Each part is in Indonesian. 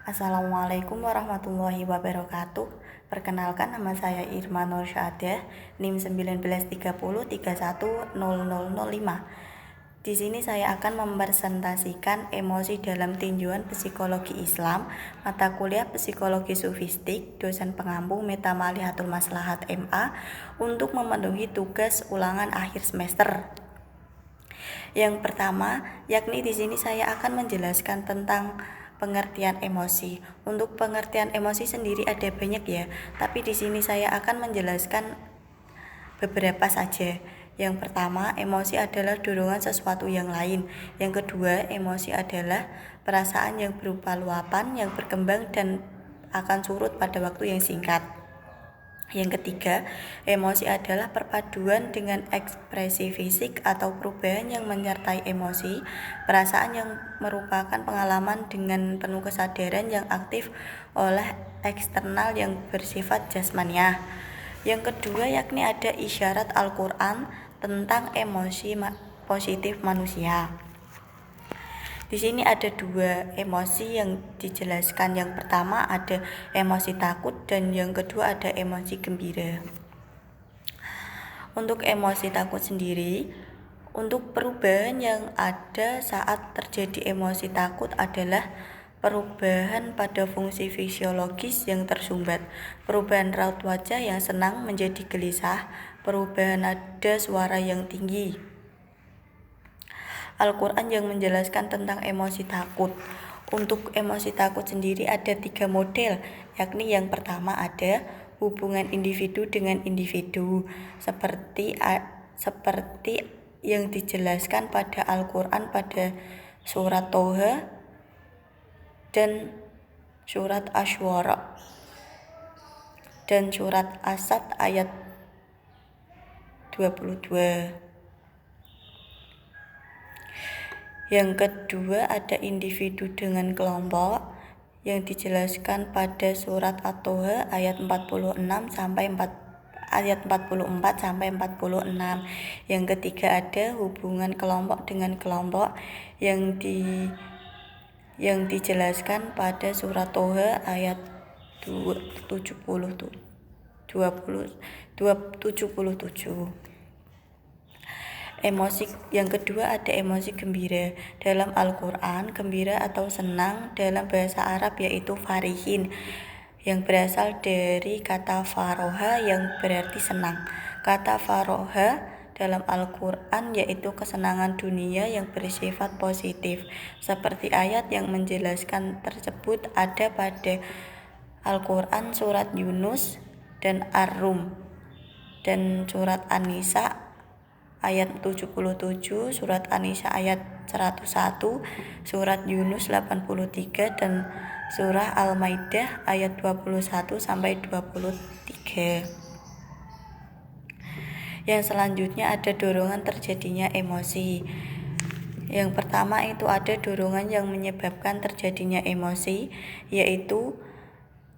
Assalamualaikum warahmatullahi wabarakatuh. Perkenalkan, nama saya Irma Nur Syahadah, NIM 1930310005. Di sini saya akan mempresentasikan emosi dalam tinjauan psikologi Islam, mata kuliah psikologi sufistik, dosen pengampu Metamalihatul Maslahat MA untuk memenuhi tugas ulangan akhir semester. Yang pertama, yakni di sini saya akan menjelaskan tentang pengertian emosi. Untuk pengertian emosi sendiri ada banyak ya, tapi di sini saya akan menjelaskan beberapa saja. Yang pertama, emosi adalah dorongan sesuatu yang lain. Yang kedua, emosi adalah perasaan yang berupa luapan yang berkembang dan akan surut pada waktu yang singkat. Yang ketiga, emosi adalah perpaduan dengan ekspresi fisik atau perubahan yang menyertai emosi, perasaan yang merupakan pengalaman dengan penuh kesadaran yang aktif oleh eksternal yang bersifat jasmaniah. Yang kedua, yakni ada isyarat Al-Quran tentang emosi positif manusia. Di sini ada dua emosi yang dijelaskan. Yang pertama ada emosi takut dan yang kedua ada emosi gembira. Untuk emosi takut sendiri, untuk perubahan yang ada saat terjadi emosi takut adalah perubahan pada fungsi fisiologis yang tersumbat, perubahan raut wajah yang senang menjadi gelisah, perubahan nada suara yang tinggi. Al-Quran yang menjelaskan tentang emosi takut. Untuk emosi takut sendiri ada 3 model, yakni yang pertama ada hubungan individu dengan individu, seperti yang dijelaskan pada Al-Quran pada surat Toha dan surat Asy'ara dan surat As-Sadd ayat 22. Yang kedua ada individu dengan kelompok yang dijelaskan pada surat At-Toha ayat 44 sampai 46. Yang ketiga ada hubungan kelompok dengan kelompok yang dijelaskan pada surat Toha ayat 77. Emosi yang kedua ada emosi gembira. Dalam Al-Quran, gembira atau senang dalam bahasa Arab yaitu farihin, yang berasal dari kata faroha yang berarti senang. Kata faroha dalam Al-Quran yaitu kesenangan dunia yang bersifat positif. Seperti ayat yang menjelaskan tersebut ada pada Al-Quran surat Yunus dan Ar-Rum dan surat An-Nisa ayat 77, surat An-Nisa ayat 101, surat Yunus 83 dan surah Al-Maidah ayat 21 sampai 23. Yang selanjutnya ada dorongan terjadinya emosi. Yang pertama itu ada dorongan yang menyebabkan terjadinya emosi, yaitu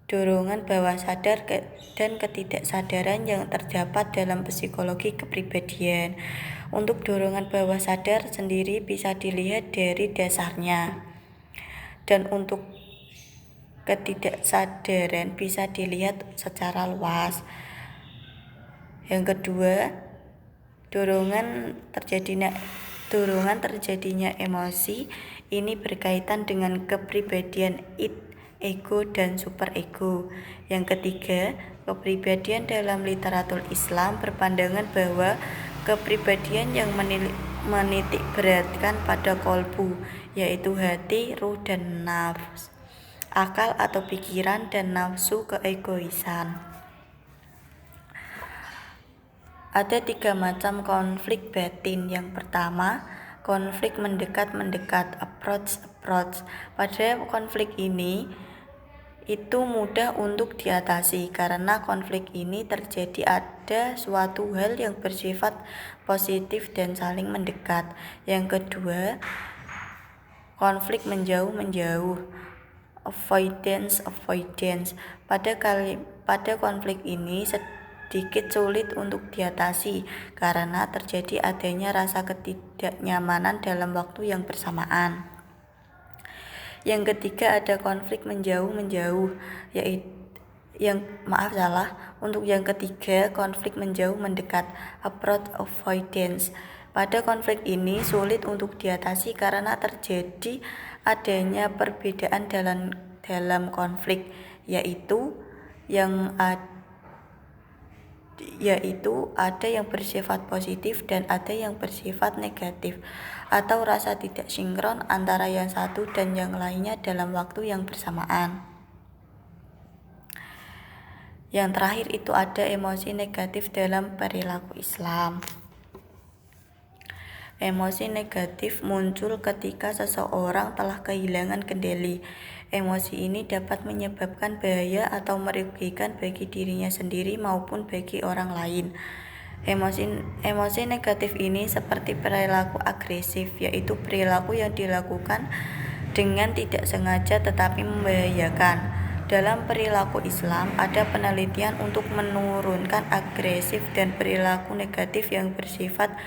dorongan bawah sadar dan ketidaksadaran yang terdapat dalam psikologi kepribadian. Untuk dorongan bawah sadar sendiri bisa dilihat dari dasarnya, dan untuk ketidaksadaran bisa dilihat secara luas. Yang kedua, dorongan terjadinya emosi ini berkaitan dengan kepribadian ego dan superego. Yang ketiga, kepribadian dalam literatur Islam berpandangan bahwa kepribadian yang menitik beratkan pada kolbu, yaitu hati, ruh dan nafs, akal atau pikiran dan nafsu keegoisan. Ada 3 macam konflik batin. Yang pertama, konflik mendekat-mendekat, approach. Pada konflik ini itu mudah untuk diatasi karena konflik ini terjadi ada suatu hal yang bersifat positif dan saling mendekat. Yang kedua, konflik menjauh, avoidance. Pada konflik ini sedikit sulit untuk diatasi karena terjadi adanya rasa ketidaknyamanan dalam waktu yang bersamaan. Yang ketiga ada konflik menjauh-menjauh, Untuk yang ketiga, konflik menjauh mendekat, approach avoidance. Pada konflik ini sulit untuk diatasi karena terjadi adanya perbedaan dalam konflik, yaitu ada yang bersifat positif dan ada yang bersifat negatif, atau rasa tidak sinkron antara yang satu dan yang lainnya dalam waktu yang bersamaan. Yang terakhir itu ada emosi negatif dalam perilaku Islam. Emosi negatif muncul ketika seseorang telah kehilangan kendali. Emosi ini dapat menyebabkan bahaya atau merugikan bagi dirinya sendiri maupun bagi orang lain. Emosi negatif ini seperti perilaku agresif, yaitu perilaku yang dilakukan dengan tidak sengaja tetapi membahayakan. Dalam perilaku Islam, ada penelitian untuk menurunkan agresif dan perilaku negatif yang bersifat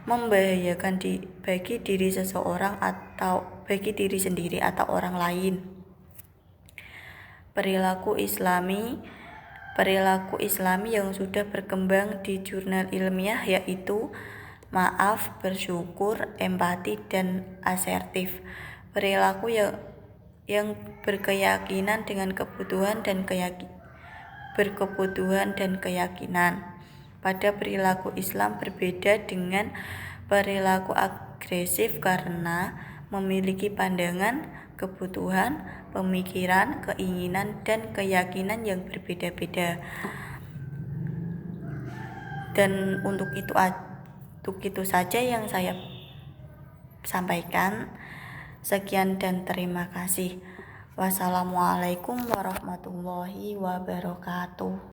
membahayakan bagi diri seseorang atau bagi diri sendiri atau orang lain. Perilaku Islami yang sudah berkembang di jurnal ilmiah yaitu maaf, bersyukur, empati, dan asertif. Perilaku yang berkeyakinan dengan kebutuhan dan keyakinan. Pada perilaku Islam berbeda dengan perilaku agresif karena memiliki pandangan, kebutuhan, pemikiran, keinginan, dan keyakinan yang berbeda-beda. Dan untuk itu saja yang saya sampaikan. Sekian dan terima kasih. Wassalamualaikum warahmatullahi wabarakatuh.